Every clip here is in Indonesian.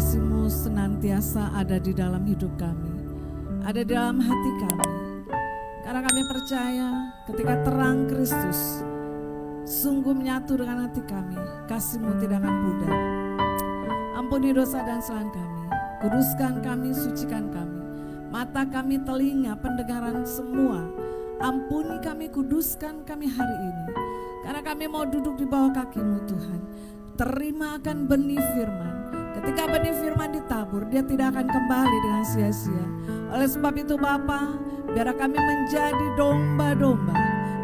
kasih-Mu senantiasa ada di dalam hidup kami, ada di dalam hati kami. Karena kami percaya ketika terang Kristus sungguh menyatu dengan hati kami, kasih-Mu tidak akan pudar. Ampuni dosa dan kesalahan kami, kuduskan kami, sucikan kami. Mata kami, telinga, pendengaran semua, ampuni kami, kuduskan kami hari ini. Karena kami mau duduk di bawah kaki-Mu Tuhan. Terima akan benih firman. Ketika benih firman ditabur, dia tidak akan kembali dengan sia-sia. Oleh sebab itu Bapa, biar kami menjadi domba-domba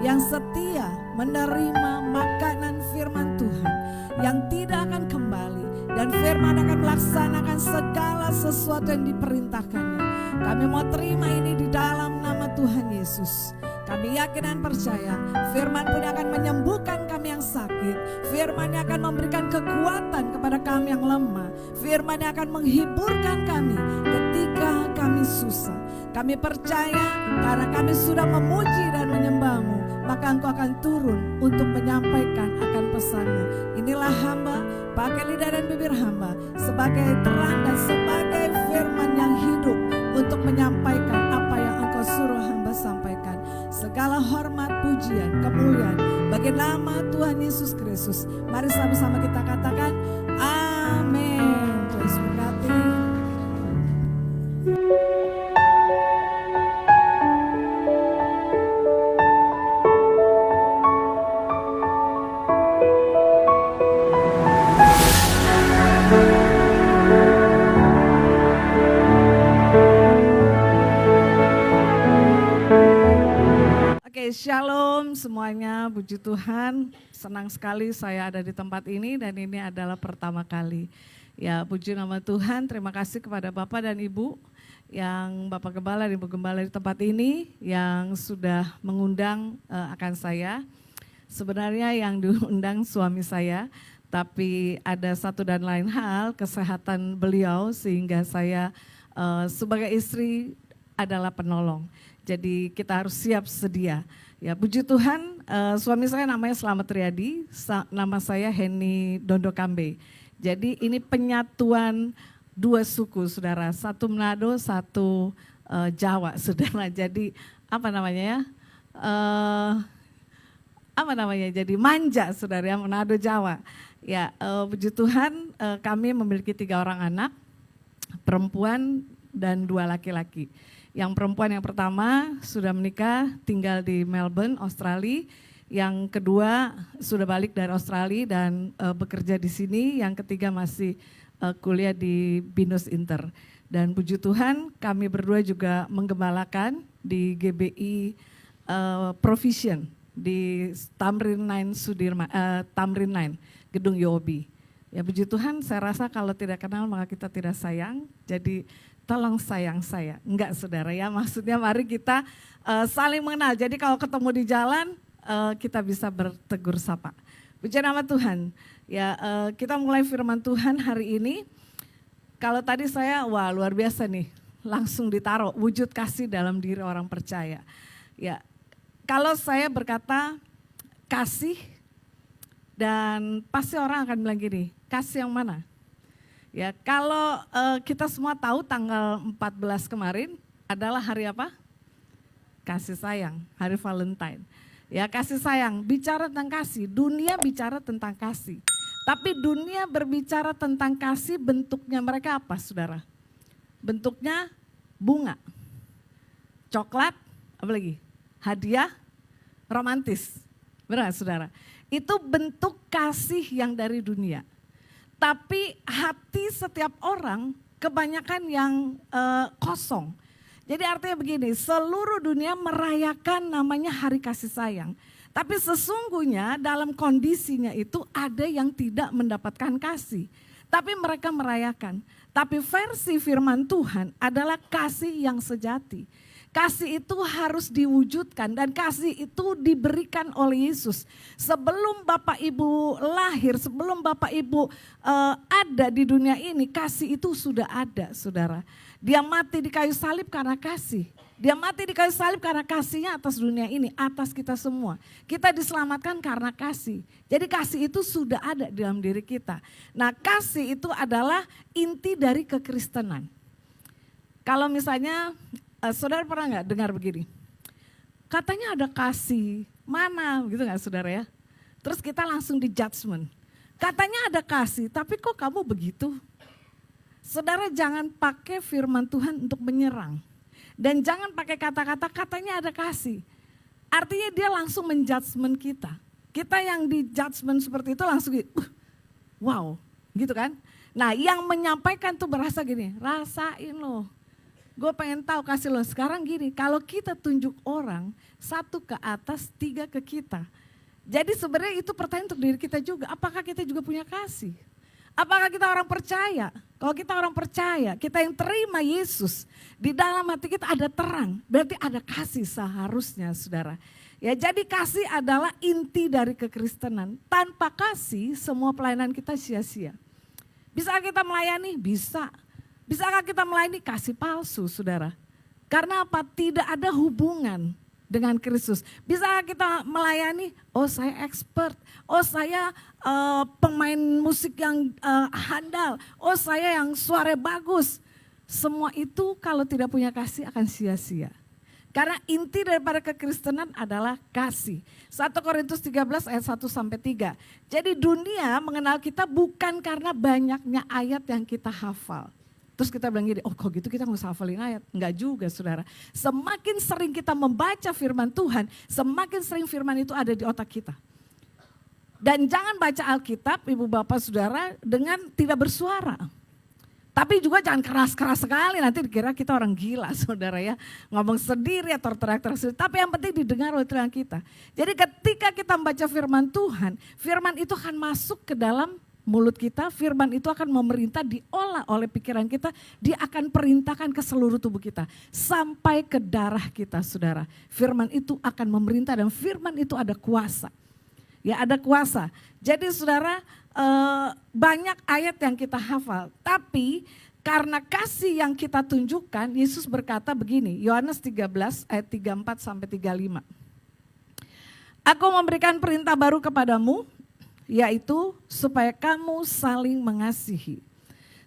yang setia menerima makanan firman Tuhan, yang tidak akan kembali, dan firman akan melaksanakan segala sesuatu yang diperintahkannya. Kami mau terima ini di dalam nama Tuhan Yesus. Kami yakin dan percaya firman pun akan menyembuhkan kami yang sakit. Firman yang akan memberikan kekuatan kepada kami yang lemah. Firman yang akan menghiburkan kami ketika kami susah. Kami percaya karena kami sudah memuji dan menyembah-Mu, maka Engkau akan turun untuk menyampaikan akan pesan-Mu. Inilah hamba, pakai lidah dan bibir hamba sebagai terang dan sebagai firman yang hidup untuk menyampaikan apa yang Engkau suruh hamba sampaikan. Segala hormat, pujian, kemuliaan bagi nama Tuhan Yesus Kristus. Mari sama-sama kita katakan amin. Tuhan Yesus berkati. Shalom semuanya, puji Tuhan. Senang sekali saya ada di tempat ini dan ini adalah pertama kali. Ya, puji nama Tuhan. Terima kasih kepada Bapak dan Ibu yang Bapak Gembala dan Ibu Gembala di tempat ini yang sudah mengundang akan saya. Sebenarnya yang diundang suami saya, tapi ada satu dan lain hal, kesehatan beliau sehingga saya sebagai istri adalah penolong. Jadi kita harus siap sedia. Ya, puji Tuhan, suami saya namanya Slamet Riyadi, nama saya Heni Dondokambe. Jadi ini penyatuan dua suku saudara, satu Manado, satu Jawa saudara. Jadi apa namanya ya? Jadi manja saudara ya, Manado Jawa. Ya, puji Tuhan, kami memiliki 3 orang anak, perempuan dan 2 laki-laki. Yang perempuan yang pertama sudah menikah, tinggal di Melbourne, Australia. Yang kedua sudah balik dari Australia dan bekerja di sini. Yang ketiga masih kuliah di Binus Inter. Dan puji Tuhan kami berdua juga menggembalakan di GBI Provision di Tamrin 9 Gedung UOB. Ya puji Tuhan, saya rasa kalau tidak kenal maka kita tidak sayang. Jadi tolong sayang saya, enggak saudara ya, maksudnya mari kita saling mengenal. Jadi kalau ketemu di jalan kita bisa bertegur sapa. Puji nama Tuhan. Ya, kita mulai firman Tuhan hari ini. Kalau tadi saya, wah luar biasa nih, langsung ditaruh wujud kasih dalam diri orang percaya. Ya, kalau saya berkata kasih, dan pasti orang akan bilang gini, kasih yang mana? Ya, kalau kita semua tahu tanggal 14 kemarin adalah hari apa? Kasih sayang, hari Valentine. Ya, kasih sayang, bicara tentang kasih, dunia bicara tentang kasih. Tapi dunia berbicara tentang kasih, bentuknya mereka apa saudara? Bentuknya bunga, coklat, apa lagi? Hadiah, romantis. Benar saudara? Itu bentuk kasih yang dari dunia. Tapi hati setiap orang kebanyakan yang kosong. Jadi artinya begini, seluruh dunia merayakan namanya hari kasih sayang. Tapi sesungguhnya dalam kondisinya itu ada yang tidak mendapatkan kasih. Tapi mereka merayakan. Tapi versi firman Tuhan adalah kasih yang sejati. Kasih itu harus diwujudkan dan kasih itu diberikan oleh Yesus. Sebelum Bapak Ibu lahir, sebelum Bapak Ibu ada di dunia ini, kasih itu sudah ada, saudara. Dia mati di kayu salib karena kasih. Dia mati di kayu salib karena kasihnya atas dunia ini, atas kita semua. Kita diselamatkan karena kasih. Jadi kasih itu sudah ada di dalam diri kita. Nah, kasih itu adalah inti dari kekristenan. Kalau misalnya saudara pernah nggak dengar begini? Katanya ada kasih, mana gitu nggak saudara ya? Terus kita langsung di judgment. Katanya ada kasih, tapi kok kamu begitu? Saudara jangan pakai firman Tuhan untuk menyerang. Dan jangan pakai kata-kata katanya ada kasih. Artinya dia langsung menjudgment kita. Kita yang di judgment seperti itu langsung wow gitu kan. Nah yang menyampaikan tuh berasa gini, rasain loh. Gue pengen tahu kasih lo. Sekarang gini, kalau kita tunjuk orang, 1 ke atas, 3 ke kita. Jadi sebenarnya itu pertanyaan untuk diri kita juga. Apakah kita juga punya kasih? Apakah kita orang percaya? Kalau kita orang percaya, kita yang terima Yesus, di dalam hati kita ada terang. Berarti ada kasih seharusnya, saudara. Ya, jadi kasih adalah inti dari kekristenan. Tanpa kasih, semua pelayanan kita sia-sia. Bisa kita melayani? Bisa. Bisakah kita melayani kasih palsu, saudara? Karena apa? Tidak ada hubungan dengan Kristus. Bisakah kita melayani? Oh saya expert, oh saya pemain musik yang handal, oh saya yang suara bagus. Semua itu kalau tidak punya kasih akan sia-sia. Karena inti daripada kekristenan adalah kasih. 1 Korintus 13 ayat 1-3. Jadi dunia mengenal kita bukan karena banyaknya ayat yang kita hafal. Terus kita bilang gini, oh kok gitu kita nggak usah hafalin ayat. Enggak juga saudara. Semakin sering kita membaca firman Tuhan, semakin sering firman itu ada di otak kita. Dan jangan baca Alkitab, ibu bapak saudara, dengan tidak bersuara. Tapi juga jangan keras-keras sekali, nanti dikira kita orang gila saudara ya. Ngomong sendiri atau teriak-teriak sendiri, tapi yang penting didengar oleh telinga kita. Jadi ketika kita membaca firman Tuhan, firman itu akan masuk ke dalam mulut kita, firman itu akan memerintah, diolah oleh pikiran kita, dia akan perintahkan ke seluruh tubuh kita. Sampai ke darah kita saudara. Firman itu akan memerintah dan firman itu ada kuasa. Ya ada kuasa. Jadi saudara banyak ayat yang kita hafal. Tapi karena kasih yang kita tunjukkan, Yesus berkata begini, Yohanes 13 ayat 34-35. Aku memberikan perintah baru kepadamu, yaitu supaya kamu saling mengasihi.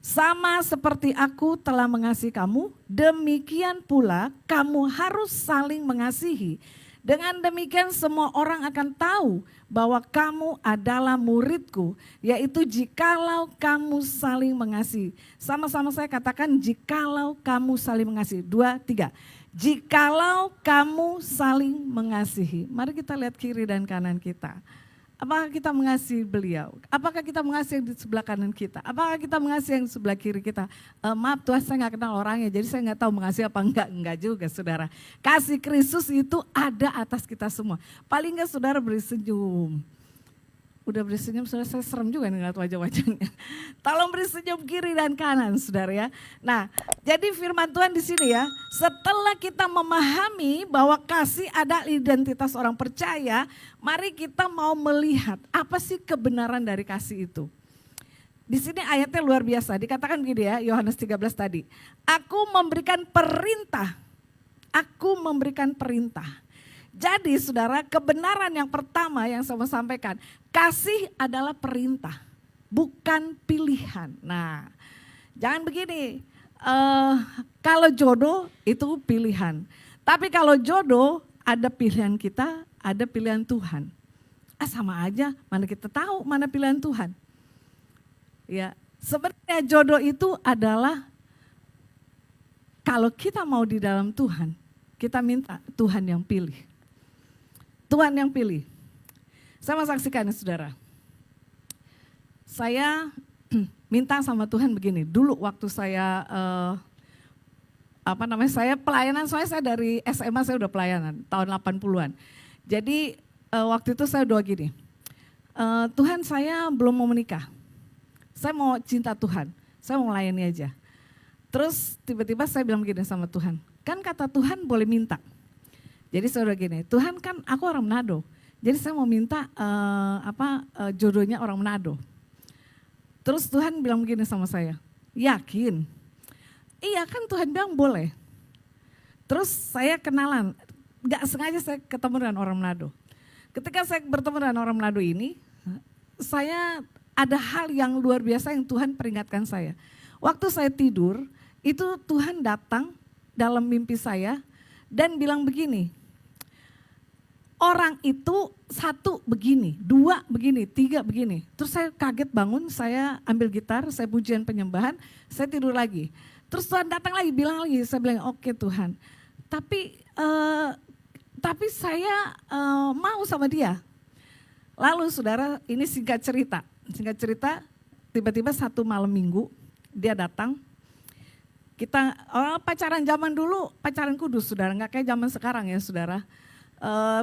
Sama seperti aku telah mengasihi kamu, demikian pula kamu harus saling mengasihi. Dengan demikian semua orang akan tahu bahwa kamu adalah muridku, yaitu jikalau kamu saling mengasihi. Sama-sama saya katakan jikalau kamu saling mengasihi. 2, 3. Jikalau kamu saling mengasihi. Mari kita lihat kiri dan kanan kita. Apakah kita mengasihi beliau? Apakah kita mengasihi yang di sebelah kanan kita? Apakah kita mengasihi yang di sebelah kiri kita? Maaf Tuhan saya gak kenal orangnya, jadi saya gak tahu mengasihi apa enggak juga saudara. Kasih Kristus itu ada atas kita semua. Paling enggak saudara beri senyum. Udah beri senyum, saudara saya serem juga nih ngeliat wajah-wajahnya. Tolong beri senyum kiri dan kanan saudara ya. Nah jadi firman Tuhan di sini ya, setelah kita memahami bahwa kasih ada identitas orang percaya, mari kita mau melihat apa sih kebenaran dari kasih itu. Di sini ayatnya luar biasa, dikatakan begini ya, Yohanes 13 tadi. Aku memberikan perintah, aku memberikan perintah. Jadi saudara, kebenaran yang pertama yang saya mau sampaikan, kasih adalah perintah, bukan pilihan. Nah, jangan begini, kalau jodoh itu pilihan. Tapi kalau jodoh ada pilihan kita, ada pilihan Tuhan. Sama aja, mana kita tahu mana pilihan Tuhan. Ya, sebenarnya jodoh itu adalah kalau kita mau di dalam Tuhan, kita minta Tuhan yang pilih. Tuhan yang pilih. Saya mau saksikan ya saudara. Saya minta sama Tuhan begini. Dulu waktu saya saya pelayanan, soalnya saya dari SMA saya udah pelayanan tahun 80-an. Jadi waktu itu saya doa gini. Tuhan saya belum mau menikah. Saya mau cinta Tuhan. Saya mau melayani aja. Terus tiba-tiba saya bilang begini sama Tuhan. kan kata Tuhan boleh minta. Jadi saudara gini, Tuhan kan aku orang Manado, jadi saya mau minta jodohnya orang Manado. Terus Tuhan bilang begini sama saya, yakin? Iya kan Tuhan bilang boleh. Terus saya kenalan, gak sengaja saya ketemu dengan orang Manado. Ketika saya bertemu dengan orang Manado ini, saya ada hal yang luar biasa yang Tuhan peringatkan saya. Waktu saya tidur, itu Tuhan datang dalam mimpi saya dan bilang begini, orang itu satu begini, dua begini, tiga begini. Terus saya kaget bangun, saya ambil gitar, saya pujian penyembahan, saya tidur lagi. Terus Tuhan datang lagi, bilang lagi, saya bilang oke Tuhan, tapi saya mau sama dia. Lalu saudara, ini singkat cerita, tiba-tiba satu malam minggu dia datang. Kita pacaran zaman dulu, pacaran kudus saudara, nggak kayak zaman sekarang ya saudara.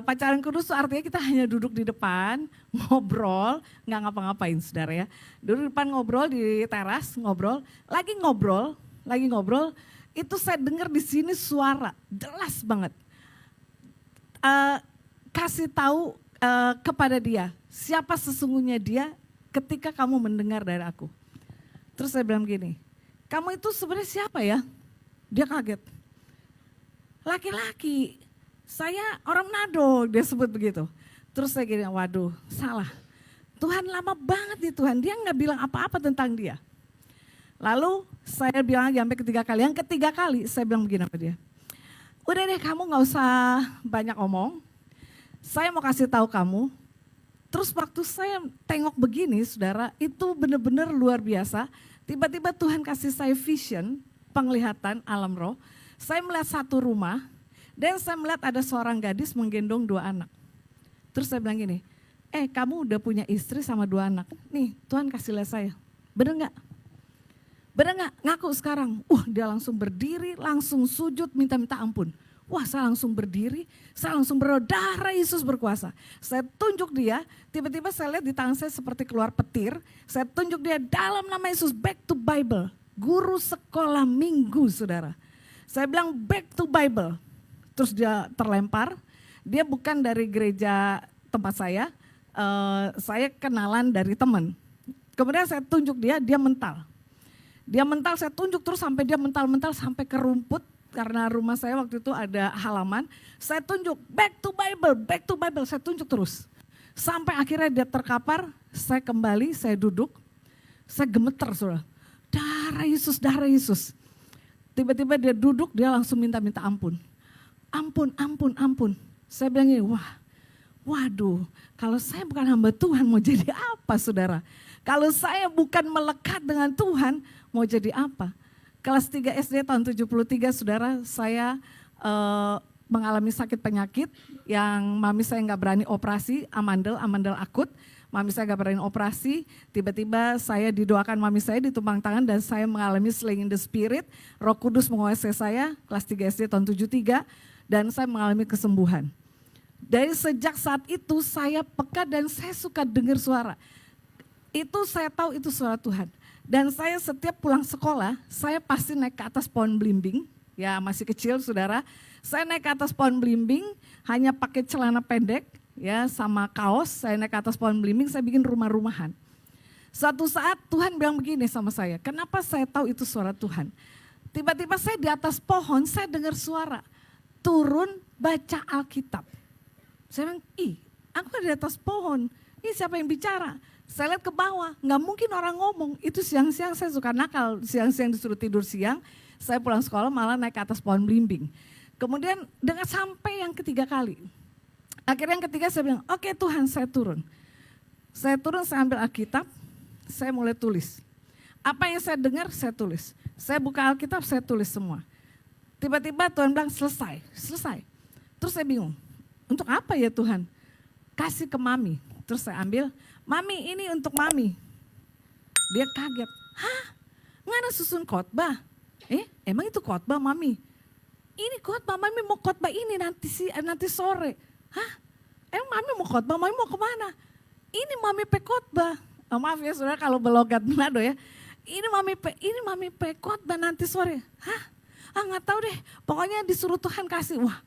Pacaran kudus artinya kita hanya duduk di depan, ngobrol, nggak ngapa-ngapain saudara ya. Duduk di depan ngobrol di teras, ngobrol, itu saya dengar di sini suara jelas banget. Kasih tahu kepada dia, siapa sesungguhnya dia ketika kamu mendengar dari aku. Terus saya bilang gini, kamu itu sebenarnya siapa ya? Dia kaget. Laki-laki, saya orang Manado, dia sebut begitu. Terus saya gini, waduh salah. Tuhan lama banget nih Tuhan, dia nggak bilang apa-apa tentang dia. Lalu saya bilang lagi sampai ketiga kali, yang ketiga kali saya bilang begini sama dia. Udah deh kamu gak usah banyak omong, saya mau kasih tahu kamu. Terus waktu saya tengok begini saudara, itu benar-benar luar biasa. Tiba-tiba Tuhan kasih saya vision, penglihatan alam roh. Saya melihat satu rumah dan saya melihat ada seorang gadis menggendong 2 anak. Terus saya bilang gini, kamu udah punya istri sama 2 anak. Nih Tuhan kasih lihat saya, bener gak? Bener gak? Ngaku sekarang. Dia langsung berdiri, langsung sujud, minta ampun. Saya langsung berdiri, saya langsung berdoa, darah Yesus berkuasa. Saya tunjuk dia, tiba-tiba saya lihat di tangan saya seperti keluar petir. Saya tunjuk dia dalam nama Yesus, back to Bible. Guru sekolah minggu saudara. Saya bilang back to Bible. Terus dia terlempar, dia bukan dari gereja tempat saya kenalan dari teman. Kemudian saya tunjuk dia mental. Dia mental, saya tunjuk terus sampai dia mental-mental sampai ke rumput. Karena rumah saya waktu itu ada halaman, saya tunjuk back to Bible, saya tunjuk terus. Sampai akhirnya dia terkapar, saya kembali, saya duduk, saya gemeter saudara. Darah Yesus. Tiba-tiba dia duduk, dia langsung minta ampun. Ampun. Saya bilang gini, waduh, kalau saya bukan hamba Tuhan mau jadi apa saudara? Kalau saya bukan melekat dengan Tuhan mau jadi apa? Kelas 3 SD tahun 73 saudara, saya mengalami sakit penyakit yang mami saya nggak berani operasi, amandel akut. Mami saya nggak berani operasi, tiba-tiba saya didoakan mami saya ditumpang tangan dan saya mengalami slain in the spirit. Roh Kudus menguasai saya, kelas 3 SD tahun 73 dan saya mengalami kesembuhan. Dari sejak saat itu saya peka dan saya suka dengar suara. Itu saya tahu itu suara Tuhan. Dan saya setiap pulang sekolah, saya pasti naik ke atas pohon belimbing, ya masih kecil saudara. Saya naik ke atas pohon belimbing, hanya pakai celana pendek, ya sama kaos, saya naik ke atas pohon belimbing, saya bikin rumah-rumahan. Suatu saat Tuhan bilang begini sama saya, kenapa saya tahu itu suara Tuhan? Tiba-tiba saya di atas pohon, saya dengar suara, turun baca Alkitab. Saya bilang, aku di atas pohon, ini siapa yang bicara? Saya lihat ke bawah, nggak mungkin orang ngomong. Itu siang-siang saya suka nakal, siang-siang disuruh tidur siang, saya pulang sekolah malah naik ke atas pohon belimbing. Kemudian dengan sampai yang ketiga kali. Akhirnya yang ketiga saya bilang, oke Tuhan saya turun. Saya turun, saya ambil Alkitab, saya mulai tulis. Apa yang saya dengar, saya tulis. Saya buka Alkitab, saya tulis semua. Tiba-tiba Tuhan bilang selesai. Terus saya bingung, untuk apa ya Tuhan? Kasih ke mami. Terus saya ambil, mami ini untuk mami. Dia kaget, nggak ada susun khotbah. Emang itu khotbah mami? Ini khotbah, mami mau khotbah ini nanti sore. Emang mami mau khotbah, mami mau kemana? Ini mami pe khotbah. Maaf ya saudara kalau belogat Manado ya. Ini mami pe khotbah nanti sore. Nggak tahu deh, pokoknya disuruh Tuhan kasih. Wah,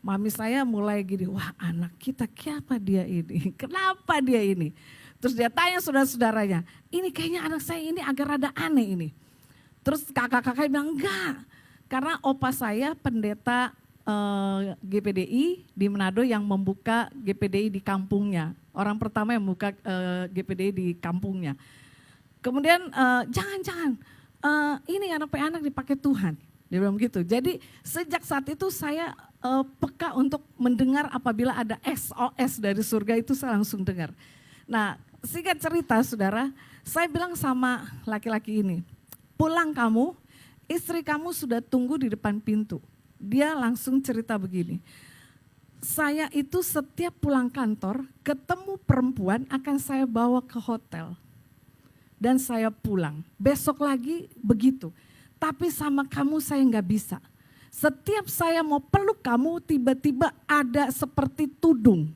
mami saya mulai gini, wah anak kita siapa dia ini, kenapa dia ini. Terus dia tanya saudara-saudaranya, ini kayaknya anak saya ini agak rada aneh ini. Terus kakak-kakak bilang enggak, karena opa saya pendeta GPDI di Manado yang membuka GPDI di kampungnya. Orang pertama yang membuka GPDI di kampungnya. Kemudian jangan-jangan ini anak dipakai Tuhan. Dia bilang begitu. Jadi sejak saat itu saya peka untuk mendengar apabila ada SOS dari surga itu saya langsung dengar. Nah singkat cerita saudara, saya bilang sama laki-laki ini, pulang kamu, istri kamu sudah tunggu di depan pintu. Dia langsung cerita begini, saya itu setiap pulang kantor ketemu perempuan akan saya bawa ke hotel dan saya pulang. Besok lagi begitu, tapi sama kamu saya nggak bisa. Setiap saya mau peluk kamu tiba-tiba ada seperti tudung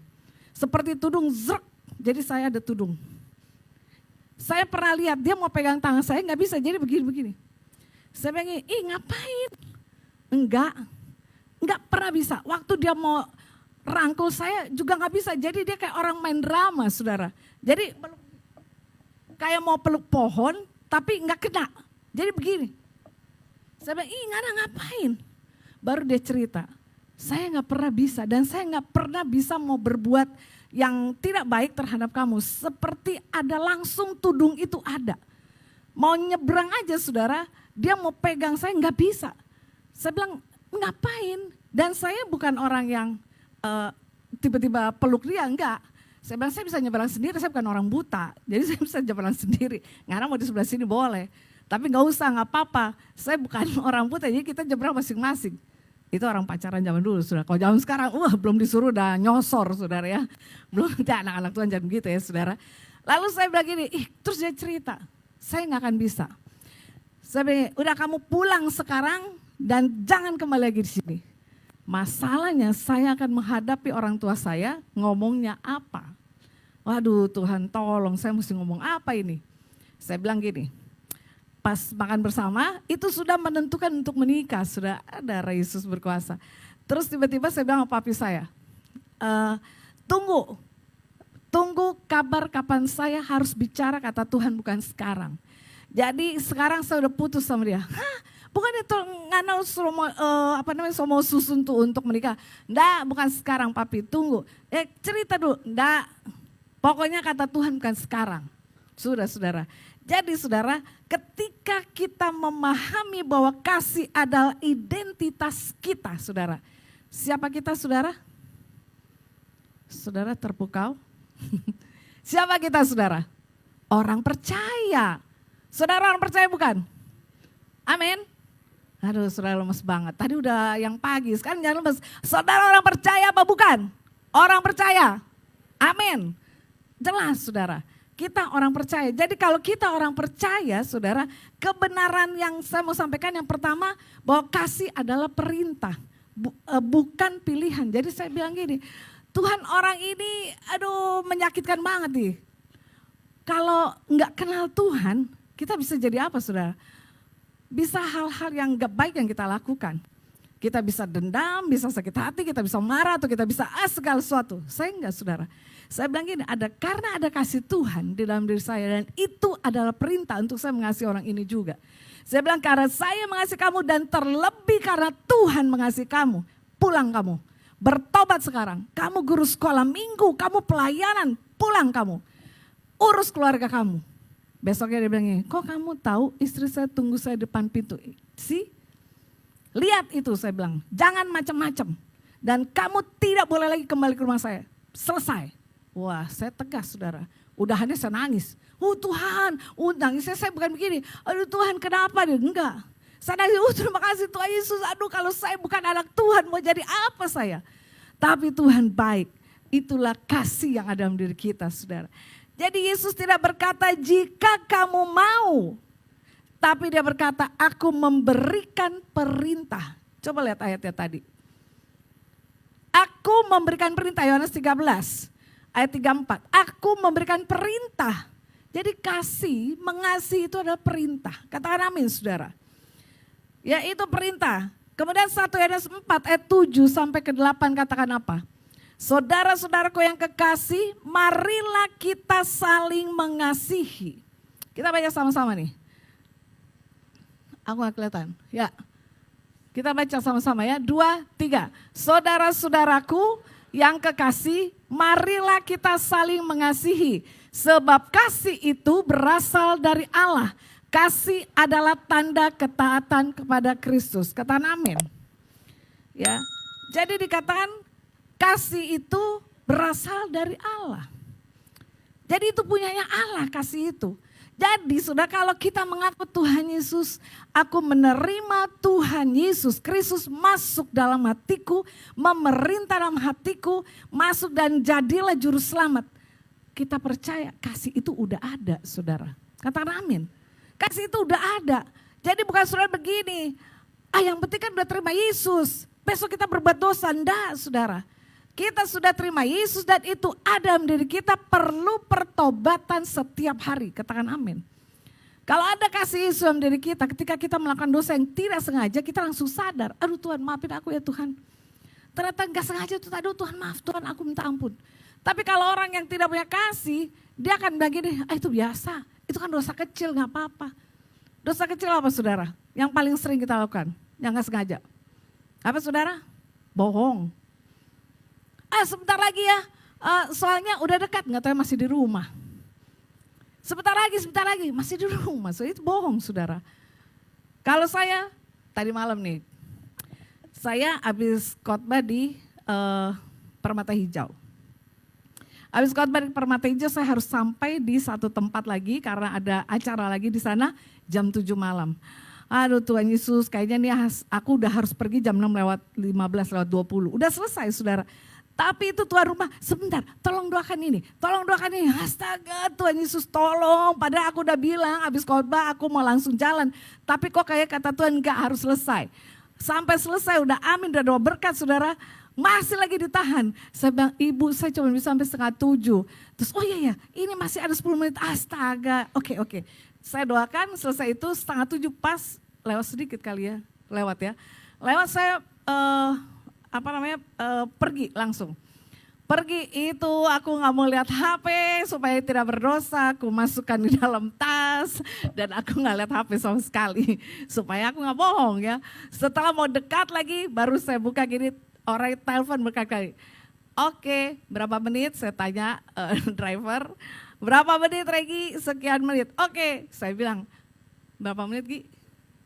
zrek, jadi saya ada tudung. Saya pernah lihat dia mau pegang tangan saya nggak bisa, jadi begini-begini. Saya bilang, ngapain? Enggak pernah bisa. Waktu dia mau rangkul saya juga nggak bisa. Jadi dia kayak orang main drama, saudara. Jadi kayak mau peluk pohon, tapi nggak kena. Jadi begini. Saya bilang, Ngana ngapain? Baru dia cerita, saya nggak pernah bisa dan saya nggak pernah bisa mau berbuat yang tidak baik terhadap kamu. Seperti ada langsung tudung itu ada. Mau nyebrang aja saudara, dia mau pegang saya nggak bisa. Saya bilang, ngapain? Dan saya bukan orang yang tiba-tiba peluk dia, enggak. Saya bilang saya bisa nyebrang sendiri, saya bukan orang buta. Jadi saya bisa nyebrang sendiri. Ngana mau di sebelah sini boleh. Tapi nggak usah, nggak apa-apa. Saya bukan orang buta, jadi kita nyebrang masing-masing. Itu orang pacaran zaman dulu, saudara. Kalau zaman sekarang, belum disuruh udah nyosor, saudara ya. Belum, anak-anak Tuhan jangan gitu ya, saudara. Lalu saya bilang gini, terus dia cerita, saya nggak akan bisa. Saya bilang, udah kamu pulang sekarang dan jangan kembali lagi di sini. Masalahnya saya akan menghadapi orang tua saya, ngomongnya apa? Waduh Tuhan tolong, saya mesti ngomong apa ini? Saya bilang gini, pas makan bersama itu sudah menentukan untuk menikah, sudah ada Roh Yesus berkuasa. Terus tiba-tiba saya bilang sama papi saya, tunggu kabar kapan saya harus bicara kata Tuhan, bukan sekarang. Jadi sekarang saya udah putus sama dia. Bukan itu Ngana mau susun tuh untuk menikah. Nggak, bukan sekarang papi, tunggu. Cerita dulu, nggak. Pokoknya kata Tuhan bukan sekarang. Sudah saudara. Jadi saudara, ketika kita memahami bahwa kasih adalah identitas kita saudara. Siapa kita saudara? Saudara terpukau. Siapa kita saudara? Orang percaya. Saudara orang percaya bukan? Amin. Aduh saudara lemes banget. Tadi udah yang pagi, sekarang jangan lemes. Saudara orang percaya apa bukan? Orang percaya. Amin. Jelas saudara. Kita orang percaya. Jadi kalau kita orang percaya saudara, kebenaran yang saya mau sampaikan yang pertama, bahwa kasih adalah perintah, bukan pilihan. Jadi saya bilang gini, Tuhan orang ini menyakitkan banget nih. Kalau nggak kenal Tuhan, kita bisa jadi apa saudara? Bisa hal-hal yang gak baik yang kita lakukan. Kita bisa dendam, bisa sakit hati, kita bisa marah, atau kita bisa segala sesuatu. Saya enggak saudara. Saya bilang gini, karena ada kasih Tuhan di dalam diri saya, dan itu adalah perintah untuk saya mengasihi orang ini juga. Saya bilang karena saya mengasihi kamu dan terlebih karena Tuhan mengasihi kamu, pulang kamu. Bertobat sekarang, kamu guru sekolah minggu, kamu pelayanan, pulang kamu. Urus keluarga kamu. Besoknya dia bilang, kok kamu tahu istri saya tunggu saya depan pintu? Lihat itu saya bilang, jangan macam-macam. Dan kamu tidak boleh lagi kembali ke rumah saya. Selesai. Wah saya tegas saudara. Udahannya saya nangis. Tuhan, nangisnya saya bukan begini. Aduh Tuhan kenapa? Enggak. Saya nangis, terima kasih Tuhan Yesus. Aduh kalau saya bukan anak Tuhan mau jadi apa saya? Tapi Tuhan baik. Itulah kasih yang ada dalam diri kita saudara. Jadi Yesus tidak berkata jika kamu mau. Tapi dia berkata aku memberikan perintah. Coba lihat ayatnya tadi. Aku memberikan perintah, Yohanes 13 ayat 34. Aku memberikan perintah. Jadi mengasihi itu adalah perintah. Katakan amin saudara. Ya itu perintah. Kemudian 1 Yohanes 4 ayat 7 sampai ke 8 katakan apa? Saudara-saudaraku yang kekasih, marilah kita saling mengasihi. Kita baca sama-sama nih. Aku gak kelihatan. Ya, kita baca sama-sama ya. 2, 3. Saudara-saudaraku yang kekasih, marilah kita saling mengasihi. Sebab kasih itu berasal dari Allah. Kasih adalah tanda ketaatan kepada Kristus. Katakan amin. Ya, jadi dikatakan kasih itu berasal dari Allah. Jadi itu punyanya Allah, kasih itu. Jadi sudah kalau kita mengaku Tuhan Yesus, aku menerima Tuhan Yesus Kristus masuk dalam hatiku, memerintah dalam hatiku, masuk dan jadilah juru selamat. Kita percaya kasih itu udah ada, saudara. Katakan amin. Kasih itu udah ada. Jadi bukan saudara begini, yang penting kan udah terima Yesus, besok kita berbuat dosa. Enggak, saudara. Kita sudah terima Yesus dan itu ada dalam diri kita, perlu pertobatan setiap hari. Katakan amin. Kalau ada kasih Yesus dalam diri kita, ketika kita melakukan dosa yang tidak sengaja, kita langsung sadar, aduh Tuhan maafin aku ya Tuhan. Ternyata gak sengaja itu, aduh Tuhan maaf, Tuhan aku minta ampun. Tapi kalau orang yang tidak punya kasih, dia akan bilang gini, itu biasa, itu kan dosa kecil gak apa-apa. Dosa kecil apa saudara? Yang paling sering kita lakukan, yang gak sengaja. Apa saudara? Bohong. Sebentar lagi ya, soalnya udah dekat, gak tahu masih di rumah. Sebentar lagi, masih di rumah. So, itu bohong saudara. Kalau saya, tadi malam nih, saya habis khotbah di Permata Hijau. Habis khotbah di Permata Hijau saya harus sampai di satu tempat lagi karena ada acara lagi di sana jam 7 malam. Aduh Tuhan Yesus, kayaknya nih aku udah harus pergi jam 6 lewat 15 lewat 20. Udah selesai saudara. Tapi itu tuan rumah, sebentar tolong doakan ini. Astaga Tuhan Yesus tolong. Padahal aku udah bilang habis khotbah aku mau langsung jalan. Tapi kok kayak kata Tuhan enggak harus selesai. Sampai selesai udah amin, udah doa berkat saudara. Masih lagi ditahan. Saya bilang, ibu saya cuma bisa sampai 6:30. Terus oh iya ini masih ada 10 menit. Astaga, oke. Saya doakan selesai itu 6:30 pas lewat sedikit kali ya. Lewat saya pergi langsung. Pergi itu aku gak mau lihat HP supaya tidak berdosa. Aku masukkan di dalam tas dan aku gak lihat HP sama sekali. Supaya aku gak bohong ya. Setelah mau dekat lagi baru saya buka gini. Orang telepon berkali-kali. Oke, berapa menit? Saya tanya driver. Berapa menit Regi? Sekian menit. Oke, saya bilang berapa menit Gi?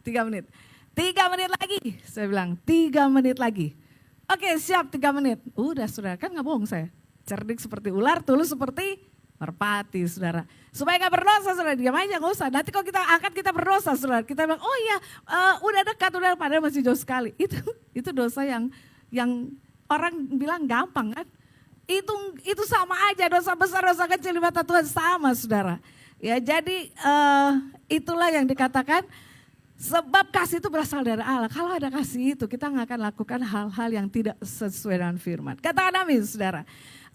3 menit. 3 menit lagi. Saya bilang 3 menit lagi. Oke siap 3 menit. Udah saudara, kan gak bohong saya. Cerdik seperti ular, tulus seperti merpati saudara. Supaya gak berdosa saudara, diam aja gak usah. Nanti kalau kita angkat kita berdosa saudara. Kita bilang oh iya udah dekat, udah padahal masih jauh sekali. Itu dosa yang orang bilang gampang kan. Itu sama aja, dosa besar, dosa kecil di mata Tuhan sama saudara. Ya jadi itulah yang dikatakan sebab kasih itu berasal dari Allah. Kalau ada kasih itu kita nggak akan lakukan hal-hal yang tidak sesuai dengan firman. Katakan amin saudara.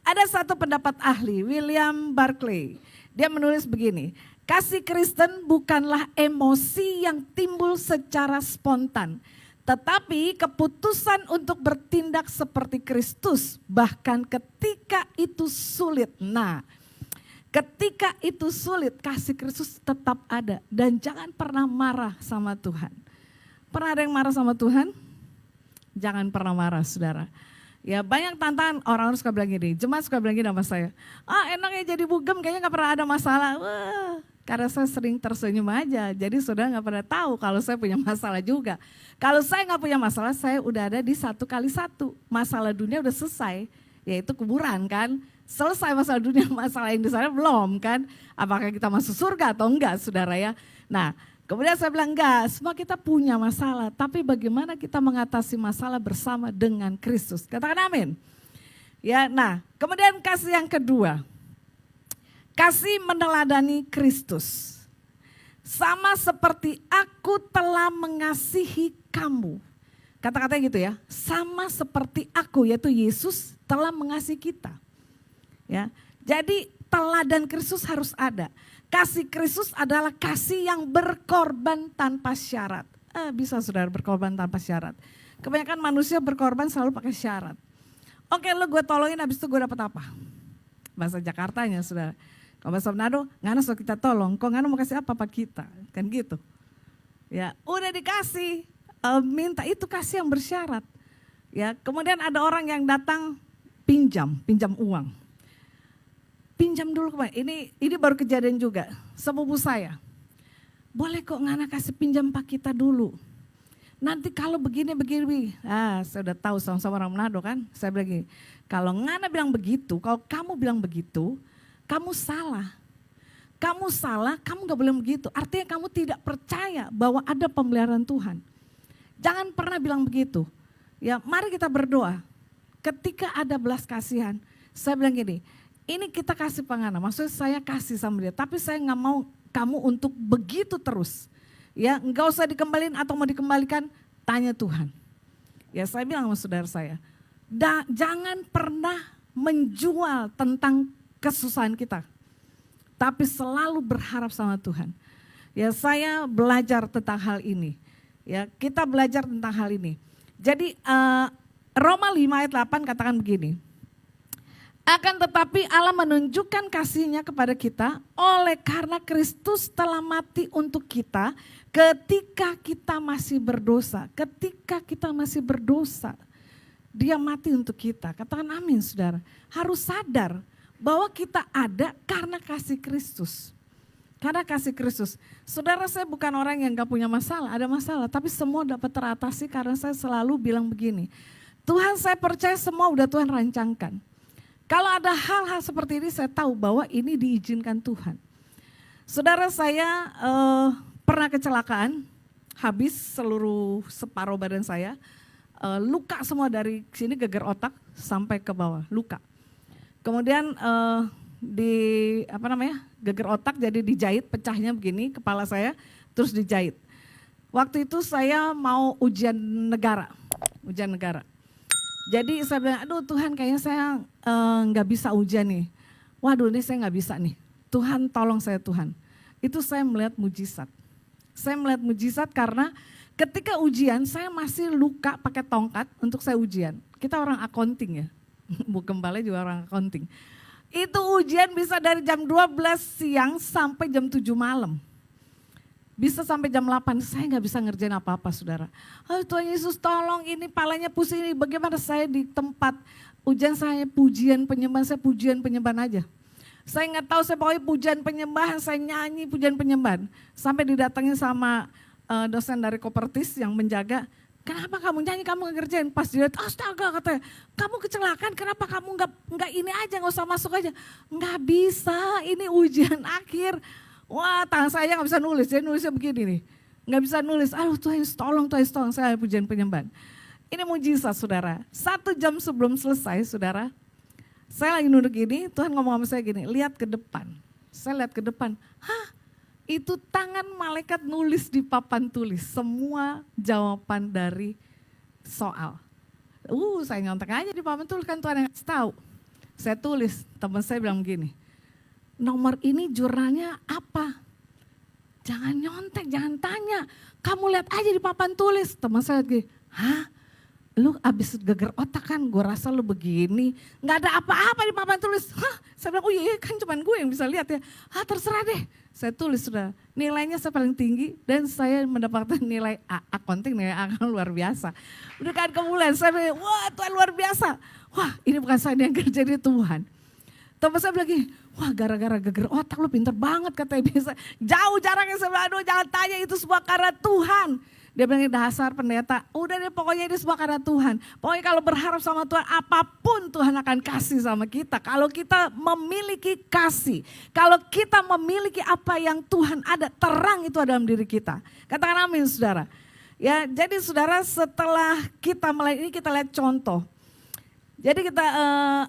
Ada satu pendapat ahli, William Barclay. Dia menulis begini, kasih Kristen bukanlah emosi yang timbul secara spontan. Tetapi keputusan untuk bertindak seperti Kristus bahkan ketika itu sulit. Nah, ketika itu sulit kasih Kristus tetap ada dan jangan pernah marah sama Tuhan. Pernah ada yang marah sama Tuhan? Jangan pernah marah saudara. Ya banyak tantangan orang-orang suka bilang gini, jemaat suka bilang gini sama saya. Enaknya jadi bugem kayaknya gak pernah ada masalah. Wah, karena saya sering tersenyum aja, jadi saudara gak pernah tahu kalau saya punya masalah juga. Kalau saya gak punya masalah, saya udah ada di 1 kali 1. Masalah dunia udah selesai, yaitu kuburan kan. Selesai masalah dunia, masalah yang di sana belum kan. Apakah kita masuk surga atau enggak saudara ya. Nah kemudian saya bilang enggak, semua kita punya masalah. Tapi bagaimana kita mengatasi masalah bersama dengan Kristus. Katakan amin. Ya, nah kemudian kasih yang kedua. Kasih meneladani Kristus. Sama seperti aku telah mengasihi kamu. Kata-katanya gitu ya. Sama seperti aku, yaitu Yesus telah mengasihi kita. Ya, jadi teladan Kristus harus ada. Kasih Kristus adalah kasih yang berkorban tanpa syarat. Bisa saudara berkorban tanpa syarat. Kebanyakan manusia berkorban selalu pakai syarat. Oke lu gue tolongin, habis itu gue dapat apa? Bahasa Jakartanya saudara. Kalau bahasa Manado, ngana so kita tolong, kok ngana mau kasih apa kita? Kan gitu. Ya udah dikasih, minta itu kasih yang bersyarat. Ya kemudian ada orang yang datang pinjam uang. Pinjam dulu kemarin, ini baru kejadian juga, sepupu saya. Boleh kok ngana kasih pinjam Pak kita dulu. Nanti kalau begini, saya udah tahu sama-sama orang Manado kan. Saya bilang gini, kalau ngana bilang begitu, kalau kamu bilang begitu, kamu salah. Kamu salah, kamu gak boleh begitu. Artinya kamu tidak percaya bahwa ada pemeliharaan Tuhan. Jangan pernah bilang begitu. Ya mari kita berdoa. Ketika ada belas kasihan, saya bilang gini, ini kita kasih pengana, maksudnya saya kasih sama dia, tapi saya gak mau kamu untuk begitu terus. Ya, enggak usah dikembaliin atau mau dikembalikan, tanya Tuhan. Ya, saya bilang sama saudara saya, jangan pernah menjual tentang kesusahan kita, tapi selalu berharap sama Tuhan. Ya, saya belajar tentang hal ini. Ya, kita belajar tentang hal ini. Jadi Roma 5 ayat 8 katakan begini. Akan tetapi Allah menunjukkan kasih-Nya kepada kita oleh karena Kristus telah mati untuk kita ketika kita masih berdosa. Ketika kita masih berdosa, Dia mati untuk kita. Katakan amin saudara. Harus sadar bahwa kita ada karena kasih Kristus. Karena kasih Kristus. Saudara, saya bukan orang yang gak punya masalah, ada masalah. Tapi semua dapat teratasi karena saya selalu bilang begini. Tuhan, saya percaya semua udah Tuhan rancangkan. Kalau ada hal-hal seperti ini saya tahu bahwa ini diizinkan Tuhan. Saudara, saya pernah kecelakaan, habis seluruh separuh badan saya, luka semua dari sini geger otak sampai ke bawah, luka. Kemudian geger otak jadi dijahit, pecahnya begini kepala saya, terus dijahit. Waktu itu saya mau ujian negara. Jadi saya bilang, aduh Tuhan kayaknya saya nggak bisa ujian nih. Waduh ini saya nggak bisa nih. Tuhan tolong saya Tuhan. Itu saya melihat mujizat. Saya melihat mujizat karena ketika ujian saya masih luka pakai tongkat untuk saya ujian. Kita orang accounting ya, Bu Gembala juga orang accounting. Itu ujian bisa dari jam 12 siang sampai jam 7 malam. Bisa sampai jam 8, saya gak bisa ngerjain apa-apa saudara. Oh Tuhan Yesus tolong ini palanya pusing ini. Bagaimana saya di tempat ujian saya pujian penyembahan aja. Saya gak tahu saya pokoknya pujian penyembahan, saya nyanyi pujian penyembahan. Sampai didatengin sama dosen dari Kopertis yang menjaga. Kenapa kamu nyanyi, kamu gak ngerjain? Pas dia astaga katanya, kamu kecelakaan kenapa kamu gak ini aja, gak usah masuk aja. Gak bisa, ini ujian akhir. Wah tangan saya gak bisa nulis, jadi nulisnya begini nih. Gak bisa nulis, aduh Tuhan tolong saya pujian penyembahan. Ini mujizat saudara, 1 jam sebelum selesai saudara, saya lagi duduk gini, Tuhan ngomong sama saya gini, lihat ke depan. Saya lihat ke depan, itu tangan malaikat nulis di papan tulis, semua jawaban dari soal. Saya nyontek aja di papan tulis kan Tuhan yang tahu. Saya tulis, teman saya bilang begini, nomor ini jurnalnya apa? Jangan nyontek, jangan tanya. Kamu lihat aja di papan tulis. Teman saya lagi, lu abis geger otak kan, gue rasa lu begini. Gak ada apa-apa di papan tulis. Saya bilang, oh iya kan cuma gue yang bisa lihat ya. Terserah deh. Saya tulis sudah, nilainya saya paling tinggi dan saya mendapatkan nilai A. Accounting nilai A kan luar biasa. Udah kan kemuliaan, saya bilang, wah Tuhan luar biasa. Wah ini bukan saya yang kerja, ini Tuhan. Teman saya bilang gini, wah gara-gara geger otak lu pinter banget katanya bisa. Jauh jaraknya saya bilang, aduh jangan tanya itu semua karena Tuhan. Dia bilang dasar pendeta, udah deh pokoknya ini semua karena Tuhan. Pokoknya kalau berharap sama Tuhan, apapun Tuhan akan kasih sama kita. Kalau kita memiliki kasih, kalau kita memiliki apa yang Tuhan ada, terang itu ada dalam diri kita. Katakan amin saudara. Ya, jadi saudara setelah kita mulai ini kita lihat contoh. Jadi kita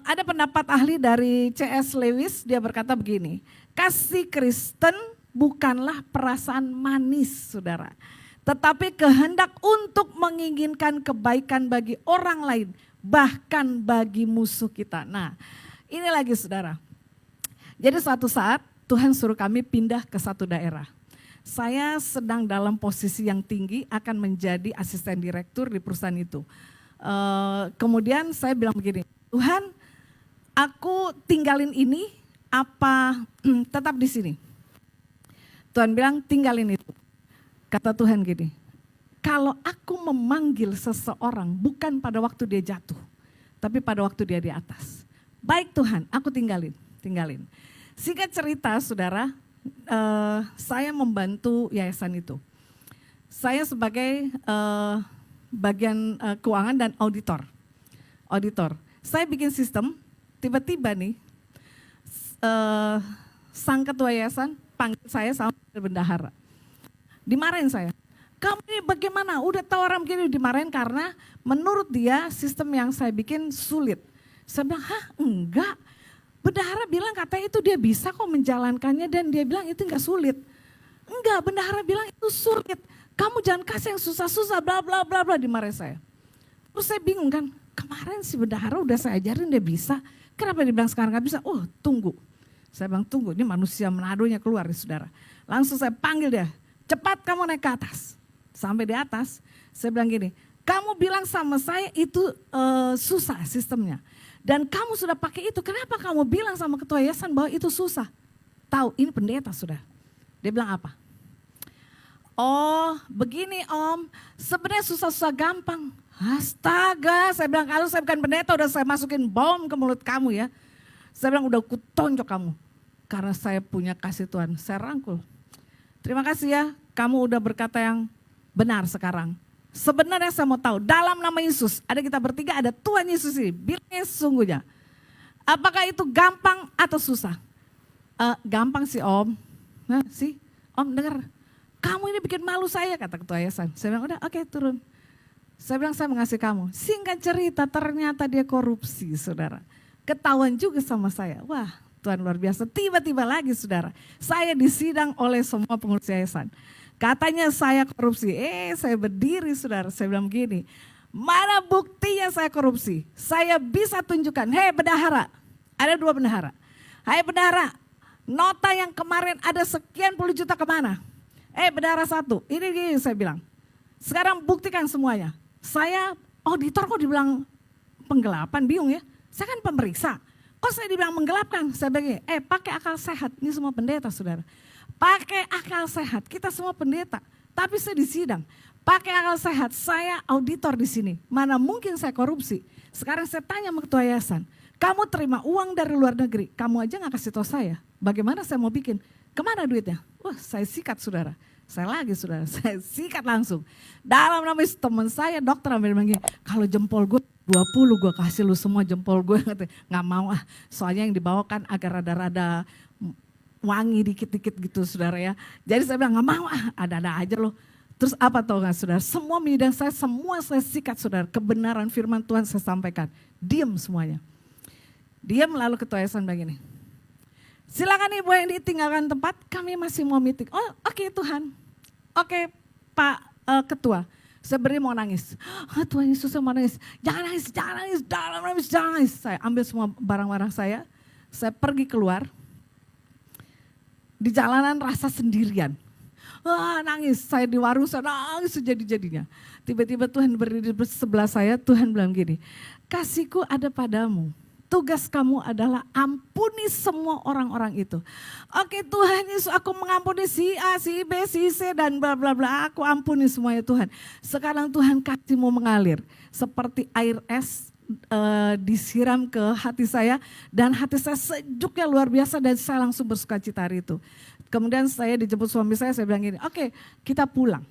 ada pendapat ahli dari C.S. Lewis, dia berkata begini, kasih Kristen bukanlah perasaan manis saudara, tetapi kehendak untuk menginginkan kebaikan bagi orang lain, bahkan bagi musuh kita. Nah ini lagi saudara, jadi suatu saat Tuhan suruh kami pindah ke satu daerah. saya sedang dalam posisi yang tinggi akan menjadi asisten direktur di perusahaan itu. Kemudian saya bilang begini, Tuhan, aku tinggalin ini apa tetap di sini? Tuhan bilang tinggalin itu. Kata Tuhan gini, kalau aku memanggil seseorang bukan pada waktu dia jatuh, tapi pada waktu dia di atas. Baik Tuhan, aku tinggalin. Singkat cerita saudara, saya membantu yayasan itu. Saya sebagai bagian keuangan dan auditor. Saya bikin sistem, tiba-tiba nih sang ketua yayasan panggil saya sama bendahara. Dimarahin saya. Kamu ini bagaimana? Udah tahu orang begini dimarahin karena menurut dia sistem yang saya bikin sulit. Saya bilang, hah enggak. Bendahara bilang katanya itu dia bisa kok menjalankannya dan dia bilang itu enggak sulit. Enggak, bendahara bilang itu sulit. Kamu jangan kasih yang susah-susah bla bla bla bla, dimarahin saya. Terus saya bingung kan, kemarin si bendahara udah saya ajarin dia bisa. Kenapa dia bilang sekarang enggak bisa? Oh tunggu. Saya bilang tunggu, ini manusia Manadonya keluar ya saudara. Langsung saya panggil dia, cepat kamu naik ke atas. Sampai di atas, saya bilang gini, kamu bilang sama saya itu susah sistemnya. Dan kamu sudah pakai itu, kenapa kamu bilang sama ketua yayasan bahwa itu susah? Tahu, ini pendeta sudah. Dia bilang apa? Oh begini om, sebenarnya susah-susah gampang. Astaga, saya bilang kalau saya bukan pendeta udah saya masukin bom ke mulut kamu ya. Saya bilang udah kutonjok kamu. Karena saya punya kasih Tuhan, saya rangkul. Terima kasih ya, kamu udah berkata yang benar sekarang. Sebenarnya saya mau tahu, dalam nama Yesus, ada kita bertiga, ada Tuhan Yesus ini, bilangnya sesungguhnya. Apakah itu gampang atau susah? Gampang sih om. Nah sih, om dengar, kamu ini bikin malu saya, kata ketua yayasan. Saya bilang udah oke, turun. Saya bilang saya mengasihi kamu. Singkat cerita ternyata dia korupsi saudara. Ketahuan juga sama saya, wah Tuhan luar biasa. Tiba-tiba lagi saudara, saya disidang oleh semua pengurus yayasan. Katanya saya korupsi, saya berdiri saudara, saya bilang begini, mana buktinya saya korupsi? Saya bisa tunjukkan, hei bendahara, ada 2 bendahara. Hai bendahara, nota yang kemarin ada sekian puluh juta kemana? Bendahara 1, ini saya bilang. Sekarang buktikan semuanya. Saya auditor kok dibilang penggelapan, bingung ya. Saya kan pemeriksa, kok saya dibilang menggelapkan? Saya bilang, pakai akal sehat, ini semua pendeta saudara. Pakai akal sehat, kita semua pendeta, tapi saya disidang. Pakai akal sehat, saya auditor di sini. Mana mungkin saya korupsi? Sekarang saya tanya sama ketua yayasan, kamu terima uang dari luar negeri, kamu aja nggak kasih tahu saya. Bagaimana saya mau bikin? Kemana duitnya? Wah, saya sikat saudara. Saya sikat langsung. Dalam nama teman saya dokter ambil lagi, kalau jempol gue 20 gue kasih lu semua jempol gue. Nggak mau soalnya yang dibawakan agak rada-rada wangi dikit-dikit gitu saudara ya. Jadi saya bilang gak mau ada-ada aja loh. Terus apa tau gak saudara, semua menyidang saya, semua saya sikat saudara. Kebenaran firman Tuhan saya sampaikan, diam semuanya. Diam lalu ketua yayasan begini, silakan ibu yang ditinggalkan tempat, kami masih mau meeting. Oh oke Tuhan, oke Pak Ketua. Saya beri mau nangis, Tuhan Yesus saya mau nangis. Jangan nangis, dalam nangis, jangan nangis. Saya ambil semua barang-barang saya pergi keluar. Di jalanan rasa sendirian. Nangis, saya di warung saya nangis sejadi-jadinya. Tiba-tiba Tuhan berdiri di sebelah saya, Tuhan bilang gini, kasihku ada padamu. Tugas kamu adalah ampuni semua orang-orang itu. Oke Tuhan Yesus, aku mengampuni si A, si B, si C dan bla bla bla. Aku ampuni semuanya Tuhan. Sekarang Tuhan kasih-Mu mengalir seperti air es. Disiram ke hati saya dan hati saya sejuknya luar biasa dan saya langsung bersuka cita hari itu. Kemudian saya dijemput suami saya bilang gini, oke, kita pulang.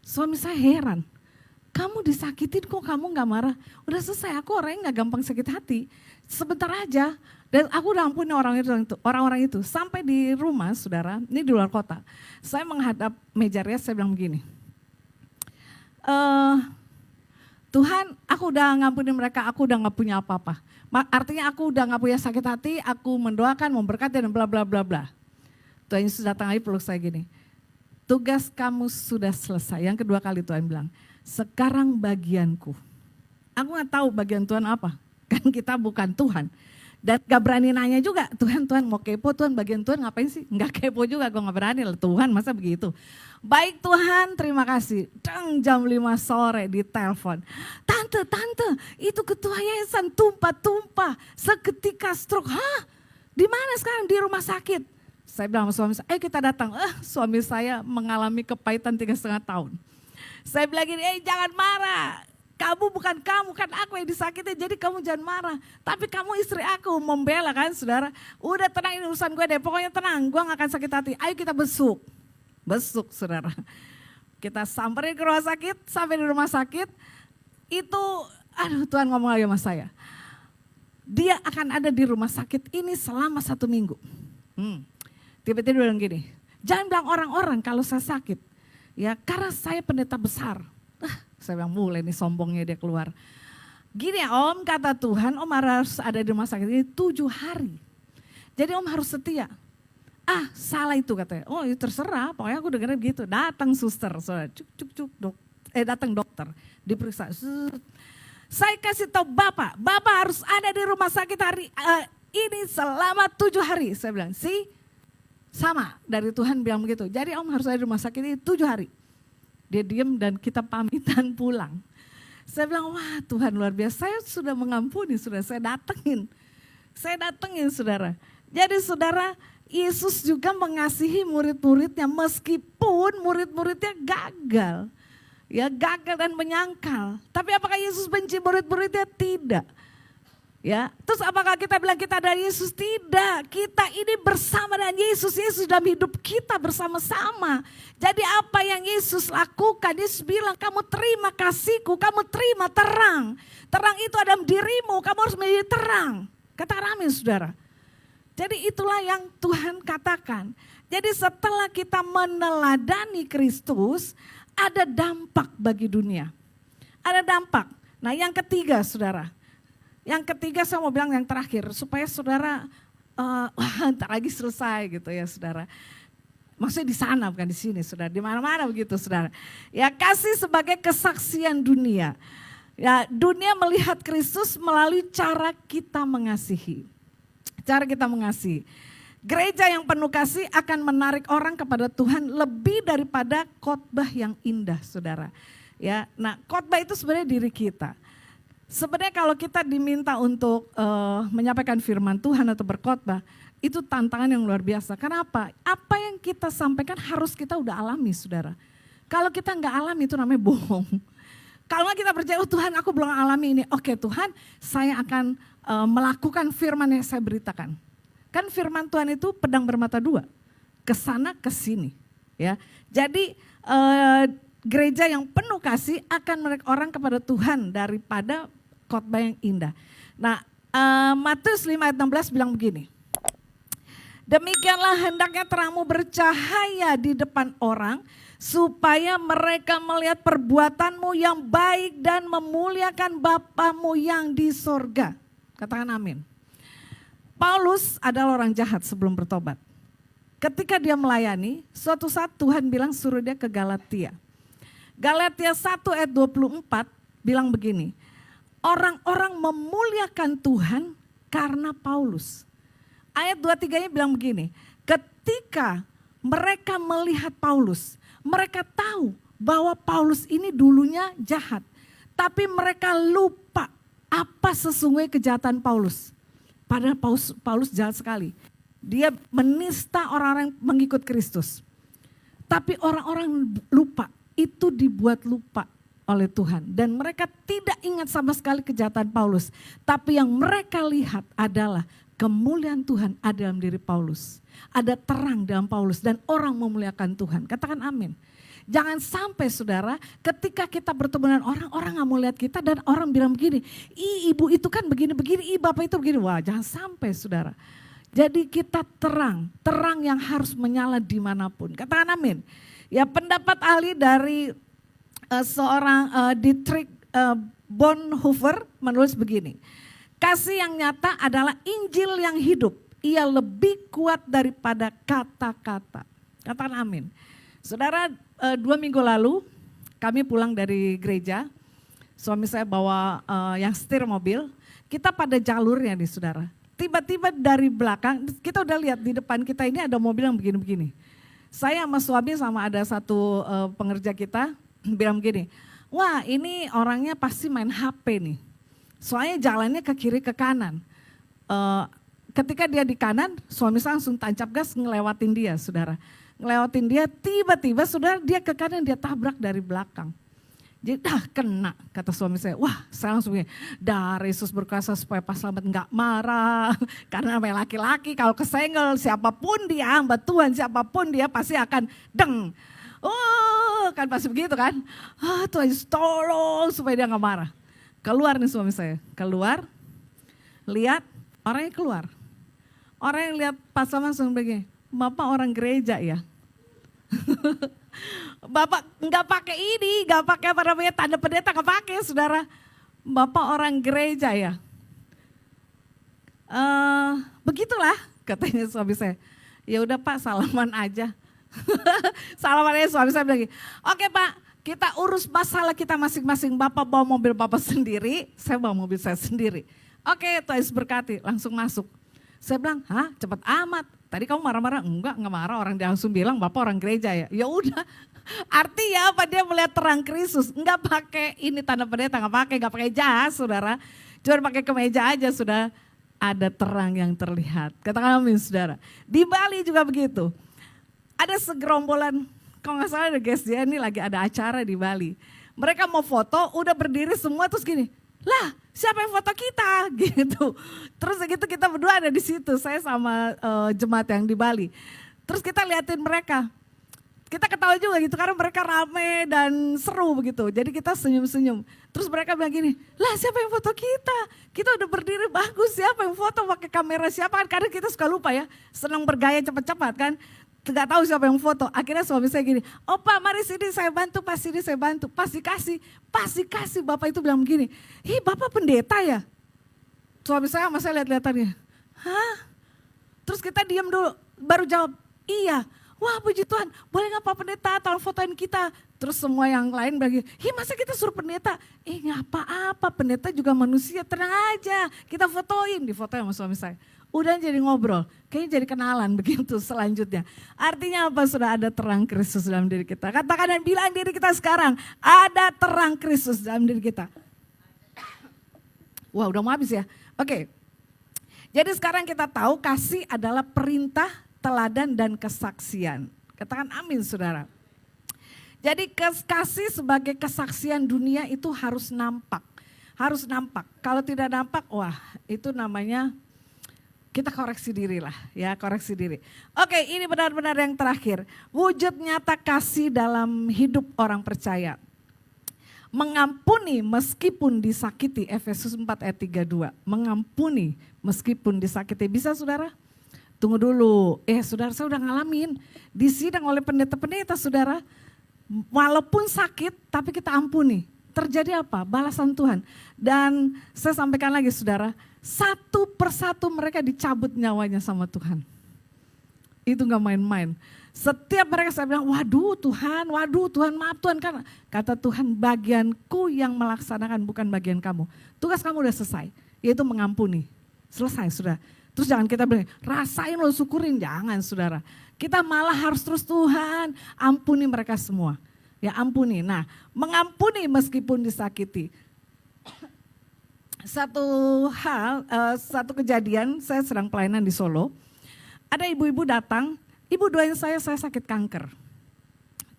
Suami saya heran, kamu disakitin kok kamu gak marah? Udah selesai, aku orang yang gak gampang sakit hati, sebentar aja. Dan aku udah ampuni orang-orang itu. Sampai di rumah saudara, ini di luar kota, saya menghadap meja rias, saya bilang begini, Tuhan, aku udah ngampuni mereka, aku udah gak punya apa-apa. Artinya aku udah gak punya sakit hati, aku mendoakan, memberkati dan bla bla bla bla. Tuhan Yesus datang lagi peluk saya gini, tugas kamu sudah selesai. Yang kedua kali Tuhan bilang, sekarang bagianku. Aku gak tahu bagian Tuhan apa, kan kita bukan Tuhan. Dan gak berani nanya juga, Tuhan mau kepo, Tuhan bagian Tuhan ngapain sih? Enggak kepo juga, gue gak berani lah, Tuhan masa begitu. Baik Tuhan, terima kasih. Jam 5 sore di telepon. Tante, itu ketua yayasan tumpah, seketika stroke. Hah? Di mana sekarang? Di rumah sakit. Saya bilang sama suami saya, ayo kita datang. Suami saya mengalami kepahitan 3,5 tahun. Saya bilang gini, jangan marah. Kamu bukan aku yang disakiti, jadi kamu jangan marah. Tapi kamu istri aku, membela kan saudara. Udah tenang, ini urusan gue deh, pokoknya tenang, gue gak akan sakit hati. Ayo kita besuk saudara. Kita samperin ke rumah sakit, sampai di rumah sakit, itu Tuhan ngomong lagi sama saya. Dia akan ada di rumah sakit ini selama 1 minggu. Tiba-tiba dia bilang gini, jangan bilang orang-orang kalau saya sakit. Ya karena saya pendeta besar. Saya bilang mulai nih sombongnya dia keluar. Gini ya Om, kata Tuhan, Om harus ada di rumah sakit ini 7 hari. Jadi Om harus setia. Salah itu katanya. Oh itu terserah, pokoknya aku dengerin gitu. Datang suster, datang dokter, diperiksa. Saya kasih tahu Bapak harus ada di rumah sakit hari ini selama 7 hari. Saya bilang, sama dari Tuhan bilang begitu. Jadi Om harus ada di rumah sakit ini 7 hari. Dia diem dan kita pamitan pulang. Saya bilang, wah Tuhan luar biasa, saya sudah mengampuni, saya datengin saudara. Jadi saudara, Yesus juga mengasihi murid-muridnya meskipun murid-muridnya gagal. Ya gagal dan menyangkal. Tapi apakah Yesus benci murid-muridnya? Tidak. Ya, terus apakah kita bilang kita dari Yesus? Tidak, kita ini bersama dengan Yesus dalam hidup kita bersama-sama. Jadi apa yang Yesus lakukan, Yesus bilang kamu terima kasihku, kamu terima terang. Terang itu ada dalam dirimu, kamu harus menjadi terang. Katakan amin saudara. Jadi itulah yang Tuhan katakan. Jadi setelah kita meneladani Kristus, ada dampak bagi dunia. Ada dampak. Nah yang ketiga saudara. Yang ketiga saya mau bilang yang terakhir, supaya saudara, ntar lagi selesai gitu ya saudara. Maksudnya di sana bukan di sini saudara, di mana-mana begitu saudara. Ya kasih sebagai kesaksian dunia. Ya dunia melihat Kristus melalui cara kita mengasihi. Cara kita mengasihi. Gereja yang penuh kasih akan menarik orang kepada Tuhan lebih daripada khotbah yang indah saudara. Ya, nah khotbah itu sebenarnya diri kita. Sebenarnya kalau kita diminta untuk menyampaikan firman Tuhan atau berkhotbah, itu tantangan yang luar biasa. Kenapa? Apa yang kita sampaikan harus kita udah alami saudara. Kalau kita nggak alami itu namanya bohong. Kalau kita percaya, oh Tuhan aku belum alami ini. Oke Tuhan, saya akan melakukan firman yang saya beritakan. Kan firman Tuhan itu pedang bermata dua. Kesana kesini. Ya. Jadi gereja yang penuh kasih akan menarik orang kepada Tuhan daripada khotbah yang indah. Nah, Matius 5 ayat 16 bilang begini. Demikianlah hendaknya terangmu bercahaya di depan orang, supaya mereka melihat perbuatanmu yang baik dan memuliakan Bapamu yang di sorga. Katakan amin. Paulus adalah orang jahat sebelum bertobat. Ketika dia melayani, suatu saat Tuhan bilang suruh dia ke Galatia. Galatia 1 ayat 24 bilang begini, orang-orang memuliakan Tuhan karena Paulus. Ayat 23-nya bilang begini, ketika mereka melihat Paulus, mereka tahu bahwa Paulus ini dulunya jahat. Tapi mereka lupa apa sesungguhnya kejahatan Paulus. Padahal Paulus jahat sekali. Dia menista orang-orang mengikut Kristus. Tapi orang-orang lupa. Itu dibuat lupa oleh Tuhan. Dan mereka tidak ingat sama sekali kejahatan Paulus. Tapi yang mereka lihat adalah kemuliaan Tuhan ada dalam diri Paulus. Ada terang dalam Paulus dan orang memuliakan Tuhan. Katakan amin. Jangan sampai saudara ketika kita bertemu dengan orang gak mau lihat kita dan orang bilang begini. Ibu itu kan begini-begini, bapak itu begini. Wah jangan sampai saudara. Jadi kita terang yang harus menyala dimanapun. Katakan amin. Ya pendapat ahli dari seorang Dietrich Bonhoeffer menulis begini. Kasih yang nyata adalah Injil yang hidup. Ia lebih kuat daripada kata-kata. Katakan amin. Saudara 2 minggu lalu kami pulang dari gereja. Suami saya bawa yang setir mobil. Kita pada jalurnya nih saudara. tiba-tiba dari belakang, kita udah lihat di depan kita ini ada mobil yang begini-begini. Saya sama suami sama ada satu pengerja kita bilang begini, wah ini orangnya pasti main HP nih. Soalnya jalannya ke kiri ke kanan. Ketika dia di kanan, suami saya langsung tancap gas ngelewatin dia, saudara. Ngelewatin dia, tiba-tiba saudara dia ke kanan, dia tabrak dari belakang. Jadi kena, kata suami saya. Wah, saya langsung begini, dari Yesus berkuasa supaya Pak Slamet enggak marah. Karena namanya laki-laki kalau kesenggol siapapun dia, hamba Tuhan siapapun dia pasti akan deng. Oh, kan pasti begitu kan. Tuhan Yesus tolong supaya dia enggak marah. Keluar nih suami saya, keluar, lihat orangnya keluar. Orang yang lihat Pak Slamet langsung begini, Bapak orang gereja ya. Bapak nggak pakai ini, nggak pakai apa namanya tanda pendeta, nggak pakai saudara. Bapak orang gereja ya. Begitulah katanya suami saya. Ya udah Pak salaman aja. Salaman aja suami saya bilang gini, oke Pak kita urus masalah kita masing-masing. Bapak bawa mobil Bapak sendiri, saya bawa mobil saya sendiri. Oke Tuhan Yesus berkati, langsung masuk. Saya bilang, hah cepet amat. Tadi kamu marah-marah? Enggak marah. Orang dia langsung bilang Bapak orang gereja ya. Ya udah. Artinya apa? Dia melihat terang Kristus. Enggak pakai ini tanda pendeta, enggak pakai jas, saudara. Cuma pakai kemeja aja sudah ada terang yang terlihat. Katakan amin, saudara. Di Bali juga begitu. Ada segerombolan, kalau nggak salah ada guys dia ini lagi ada acara di Bali. Mereka mau foto, udah berdiri semua terus gini. Lah siapa yang foto kita gitu. Terus gitu kita berdua ada di situ, saya sama jemaat yang di Bali. Terus kita liatin mereka, kita ketawa juga gitu karena mereka rame dan seru begitu. Jadi kita senyum-senyum. Terus mereka bilang gini, lah siapa yang foto kita? Kita udah berdiri bagus, siapa yang foto pakai kamera siapa? Karena kita suka lupa ya, senang bergaya cepat-cepat kan. Gak tahu siapa yang foto. Akhirnya suami saya gini, oh Pak mari sini saya bantu, pas sini saya bantu. Pasti kasih. Bapak itu bilang begini, ih Bapak pendeta ya? Suami saya sama saya lihat-lihatannya, hah? Terus kita diam dulu, baru jawab, iya. Wah puji Tuhan, boleh gak Pak pendeta tolong fotoin kita? Terus semua yang lain bilang, ih masa kita suruh pendeta? Gak apa-apa, pendeta juga manusia, tenang aja. Kita fotoin, difotoin sama suami saya. Udah jadi ngobrol, kayaknya jadi kenalan begitu selanjutnya. Artinya apa? Sudah ada terang Kristus dalam diri kita. Katakan dan bilang diri kita sekarang, ada terang Kristus dalam diri kita. Wah udah mau habis ya. Oke, jadi sekarang kita tahu kasih adalah perintah, teladan dan kesaksian. Katakan amin saudara. Jadi kasih sebagai kesaksian dunia itu harus nampak. Harus nampak, kalau tidak nampak wah itu namanya kita koreksi diri lah ya, koreksi diri. Oke, ini benar-benar yang terakhir. Wujud nyata kasih dalam hidup orang percaya. Mengampuni meskipun disakiti, Efesus 4 ayat 32. Mengampuni meskipun disakiti. Bisa saudara? Tunggu dulu, saudara saya udah ngalamin. Disidang oleh pendeta-pendeta saudara. Walaupun sakit tapi kita ampuni. Terjadi apa? Balasan Tuhan. Dan saya sampaikan lagi saudara, satu persatu mereka dicabut nyawanya sama Tuhan. Itu gak main-main. Setiap mereka saya bilang, waduh Tuhan maaf Tuhan. Kan kata Tuhan, bagianku yang melaksanakan bukan bagian kamu. Tugas kamu udah selesai, yaitu mengampuni. Selesai sudah. Terus jangan kita bilang, rasain lo syukurin, jangan saudara. Kita malah harus terus Tuhan, ampuni mereka semua. Ya ampuni. Nah, mengampuni meskipun disakiti. Satu kejadian, saya sedang pelayanan di Solo. Ada ibu-ibu datang, ibu doain saya sakit kanker.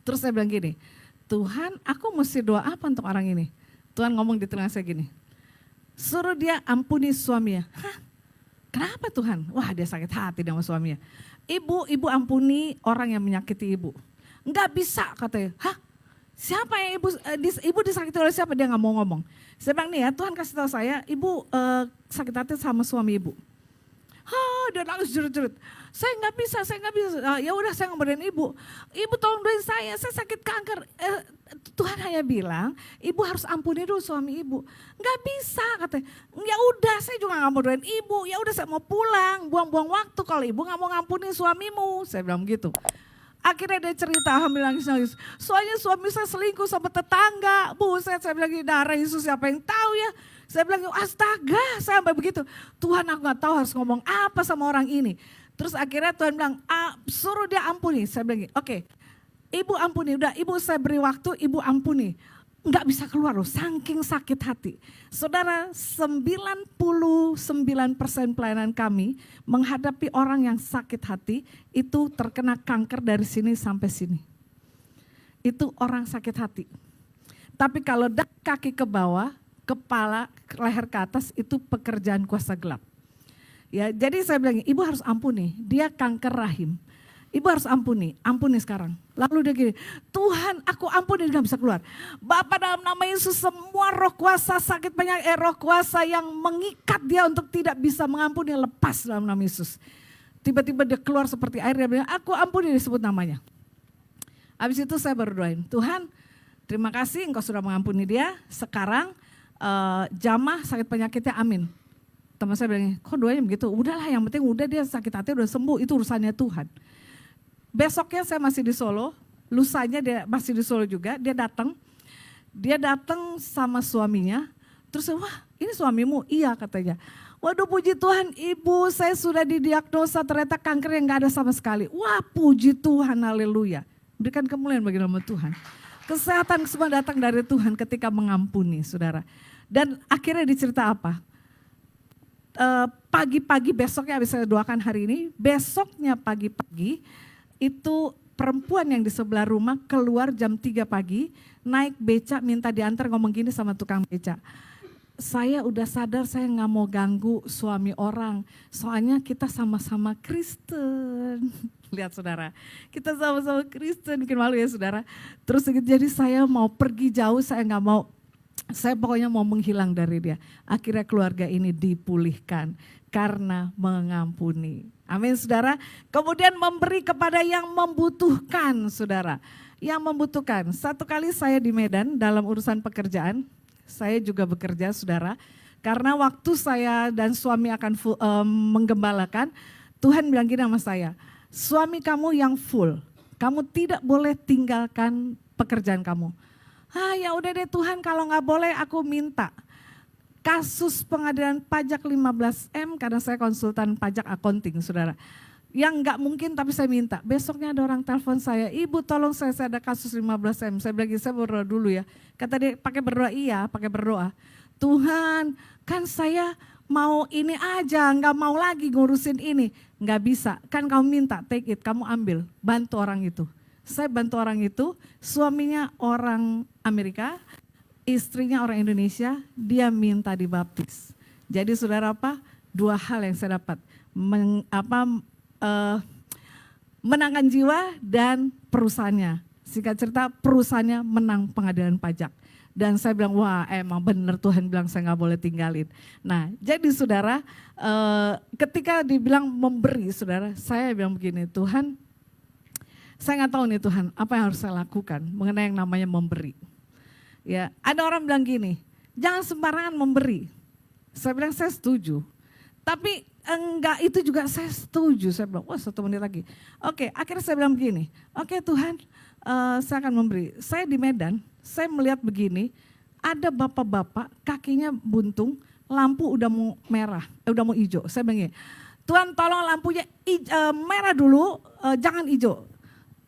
Terus saya bilang gini, Tuhan aku mesti doa apa untuk orang ini? Tuhan ngomong di telinga saya gini, suruh dia ampuni suaminya. Hah? Kenapa Tuhan? Wah dia sakit hati dengan suaminya. Ibu ampuni orang yang menyakiti ibu. Enggak bisa katanya. Hah? Siapa yang ibu disakiti oleh siapa? Dia gak mau ngomong. Saya bilang nih ya, Tuhan kasih tahu saya, ibu sakit hati sama suami ibu. Dia nangis jerit-jerit. Saya nggak bisa. Ya udah saya ngobrolin ibu. Ibu tolong doain saya sakit kanker. Tuhan hanya bilang, ibu harus ampuni dulu suami ibu. Nggak bisa katanya. Ya udah saya juga nggak mau doain ibu. Ya udah saya mau pulang, buang-buang waktu kalau ibu nggak mau ngampunin suamimu. Saya bilang gitu. Akhirnya dia cerita, hamil nangis-nangis. Soalnya suami saya selingkuh sama tetangga. Buset, saya bilang, darah Yesus siapa yang tahu ya. Saya bilang, astaga, saya sampai begitu. Tuhan, aku gak tahu harus ngomong apa sama orang ini. Terus akhirnya Tuhan bilang, suruh dia ampuni. Saya bilang, oke, ibu ampuni, udah ibu saya beri waktu, ibu ampuni. Nggak bisa keluar loh, saking sakit hati. Saudara, 99% pelayanan kami menghadapi orang yang sakit hati, itu terkena kanker dari sini sampai sini. Itu orang sakit hati. Tapi kalau dari kaki ke bawah, kepala, leher ke atas, itu pekerjaan kuasa gelap. Ya, jadi saya bilang, ibu harus ampuni, dia kanker rahim. Ibu harus ampuni sekarang. Lalu dia gini, Tuhan aku ampuni, dia gak bisa keluar. Bapak dalam nama Yesus semua roh kuasa sakit penyakit, roh kuasa yang mengikat dia untuk tidak bisa mengampuni, lepas dalam nama Yesus. Tiba-tiba dia keluar seperti air, dia bilang aku ampuni, disebut namanya. Habis itu saya berdoain, Tuhan terima kasih engkau sudah mengampuni dia, sekarang jamah sakit penyakitnya, amin. Teman saya bilang, kok doanya begitu? Udahlah yang penting udah dia sakit hati udah sembuh, itu urusannya Tuhan. Besoknya saya masih di Solo, lusanya dia masih di Solo juga, dia datang sama suaminya, terus wah ini suamimu? Iya katanya. Waduh puji Tuhan ibu saya sudah didiagnosa ternyata kanker yang gak ada sama sekali. Wah puji Tuhan, haleluya. Berikan kemuliaan bagi nama Tuhan. Kesehatan semua datang dari Tuhan ketika mengampuni saudara. Dan akhirnya dicerita apa? Pagi-pagi besoknya habis saya doakan hari ini, besoknya pagi-pagi itu perempuan yang di sebelah rumah keluar jam 3 pagi, naik beca minta diantar, ngomong gini sama tukang beca. Saya udah sadar saya gak mau ganggu suami orang, soalnya kita sama-sama Kristen. Lihat saudara, kita sama-sama Kristen, bikin malu ya saudara. Terus jadi saya mau pergi jauh, saya gak mau, saya pokoknya mau menghilang dari dia. Akhirnya keluarga ini dipulihkan karena mengampuni. Amin saudara. Kemudian memberi kepada yang membutuhkan saudara. Yang membutuhkan. Satu kali saya di Medan dalam urusan pekerjaan. Saya juga bekerja saudara. Karena waktu saya dan suami akan menggembalakan. Tuhan bilang gini sama saya. Suami kamu yang full. Kamu tidak boleh tinggalkan pekerjaan kamu. Ya udah deh Tuhan, kalau gak boleh aku minta. Kasus pengadilan pajak 15M karena saya konsultan pajak accounting saudara. Yang gak mungkin tapi saya minta. Besoknya ada orang telepon saya, ibu tolong saya ada kasus 15M. Saya bilang saya berdoa dulu ya. Kata dia pakai berdoa, iya pakai berdoa. Tuhan kan saya mau ini aja, gak mau lagi ngurusin ini. Gak bisa, kan kamu minta take it, kamu ambil, bantu orang itu. Saya bantu orang itu, suaminya orang Amerika. Istrinya orang Indonesia, dia minta dibaptis. Jadi saudara apa? Dua hal yang saya dapat. Menangkan jiwa dan perusahaannya. Singkat cerita perusahaannya menang pengadilan pajak. Dan saya bilang wah emang benar Tuhan bilang saya gak boleh tinggalin. Nah jadi saudara ketika dibilang memberi saudara, saya bilang begini, Tuhan saya gak tahu nih Tuhan apa yang harus saya lakukan mengenai yang namanya memberi. Ya, ada orang bilang gini, jangan sembarangan memberi. Saya bilang saya setuju. Tapi enggak itu juga saya setuju. Saya bilang, wah 1 menit lagi. Oke, akhirnya saya bilang begini, oke Tuhan saya akan memberi. Saya di Medan, saya melihat begini, ada bapak-bapak kakinya buntung, lampu udah mau merah, udah mau hijau. Saya bilang gini, Tuhan tolong lampunya merah dulu, jangan hijau.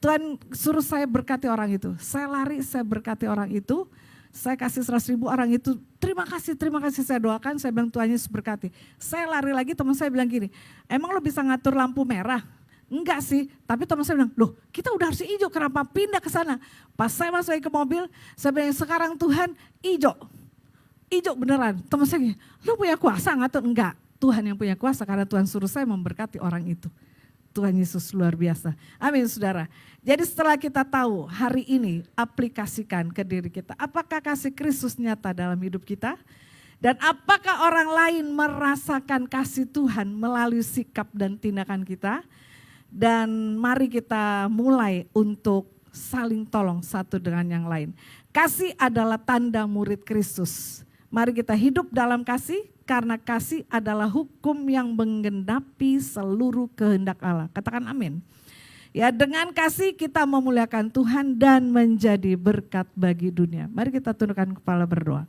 Tuhan suruh saya berkati orang itu. Saya lari, saya berkati orang itu. Saya kasih 100.000 orang itu, terima kasih saya doakan, saya bilang Tuhan Yesus berkati. Saya lari lagi, teman saya bilang gini, emang lo bisa ngatur lampu merah? Enggak sih, tapi teman saya bilang, loh kita udah harus hijau, kenapa pindah ke sana? Pas saya masuk ke mobil, saya bilang sekarang Tuhan hijau beneran. Teman saya gini, lo punya kuasa ngatur? Enggak, Tuhan yang punya kuasa karena Tuhan suruh saya memberkati orang itu. Tuhan Yesus luar biasa. Amin saudara. Jadi setelah kita tahu hari ini aplikasikan ke diri kita. Apakah kasih Kristus nyata dalam hidup kita? Dan apakah orang lain merasakan kasih Tuhan melalui sikap dan tindakan kita? Dan mari kita mulai untuk saling tolong satu dengan yang lain. Kasih adalah tanda murid Kristus. Mari kita hidup dalam kasih. Karena kasih adalah hukum yang menggenapi seluruh kehendak Allah. Katakan amin. Ya, dengan kasih kita memuliakan Tuhan dan menjadi berkat bagi dunia. Mari kita tundukkan kepala berdoa.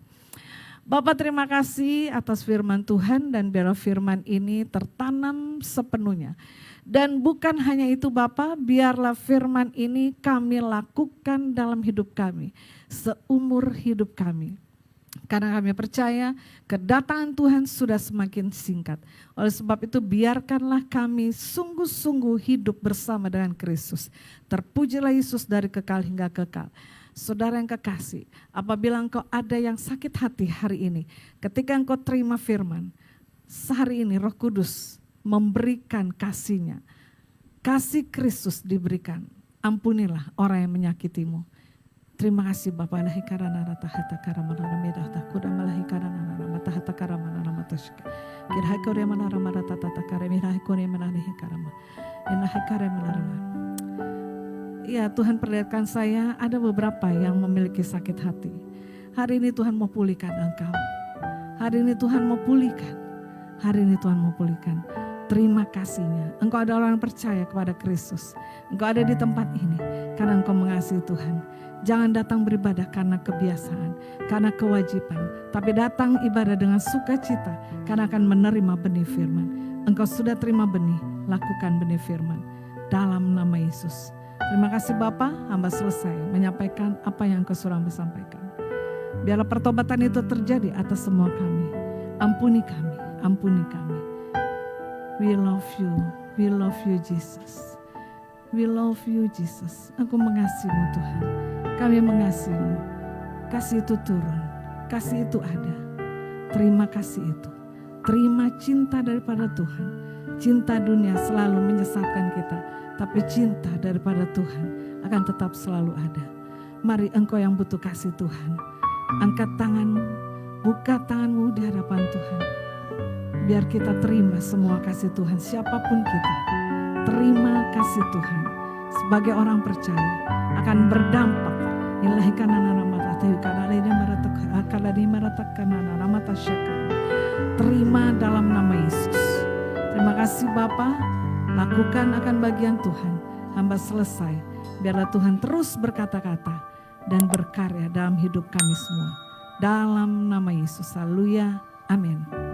Bapak, terima kasih atas firman Tuhan, dan biarlah firman ini tertanam sepenuhnya. Dan bukan hanya itu Bapak, biarlah firman ini kami lakukan dalam hidup kami, seumur hidup kami. Karena kami percaya kedatangan Tuhan sudah semakin singkat. Oleh sebab itu biarkanlah kami sungguh-sungguh hidup bersama dengan Kristus. Terpujilah Yesus dari kekal hingga kekal. Saudara yang kekasih, apabila engkau ada yang sakit hati hari ini, ketika engkau terima firman, sehari ini Roh Kudus memberikan kasih-Nya. Kasih Kristus diberikan. Ampunilah orang yang menyakitimu. Terima kasih Bapa. Lahi karana tahata karamana medata kuda malahi karana matahata karamana matashka. Kirha kore manara marata tata karemira kore manari karama. Inahi karemana. Ya, Tuhan perlihatkan saya ada beberapa yang memiliki sakit hati. Hari ini Tuhan mau pulihkan engkau. Hari ini Tuhan mau pulihkan. Hari ini Tuhan mau pulihkan. Terima kasih-Nya. Engkau adalah orang yang percaya kepada Kristus. Engkau ada di tempat ini karena engkau mengasihi Tuhan. Jangan datang beribadah karena kebiasaan, karena kewajiban. Tapi datang ibadah dengan sukacita karena akan menerima benih firman. Engkau sudah terima benih, lakukan benih firman. Dalam nama Yesus. Terima kasih Bapa, hamba selesai menyampaikan apa yang Engkau suruh hamba sampaikan. Biarlah pertobatan itu terjadi atas semua kami. Ampuni kami, ampuni kami. We love you Jesus. We love you Jesus. Aku mengasihi-Mu Tuhan. Kami mengasihi-Mu. Kasih itu turun, kasih itu ada. Terima kasih itu. Terima cinta daripada Tuhan. Cinta dunia selalu menyesatkan kita, tapi cinta daripada Tuhan akan tetap selalu ada. Mari engkau yang butuh kasih Tuhan, angkat tanganmu, buka tanganmu di hadapan Tuhan. Biar kita terima semua kasih Tuhan, siapapun kita. Terima kasih Tuhan. Sebagai orang percaya akan berdampak. Ilahi kanana ramata tayu kanale ni maratak akala ni maratak kanana ramata syaka. Terima dalam nama Yesus. Terima kasih Bapa. Lakukan akan bagian Tuhan. Hamba selesai. Biarlah Tuhan terus berkata-kata dan berkarya dalam hidup kami semua. Dalam nama Yesus. Haleluya. Amin.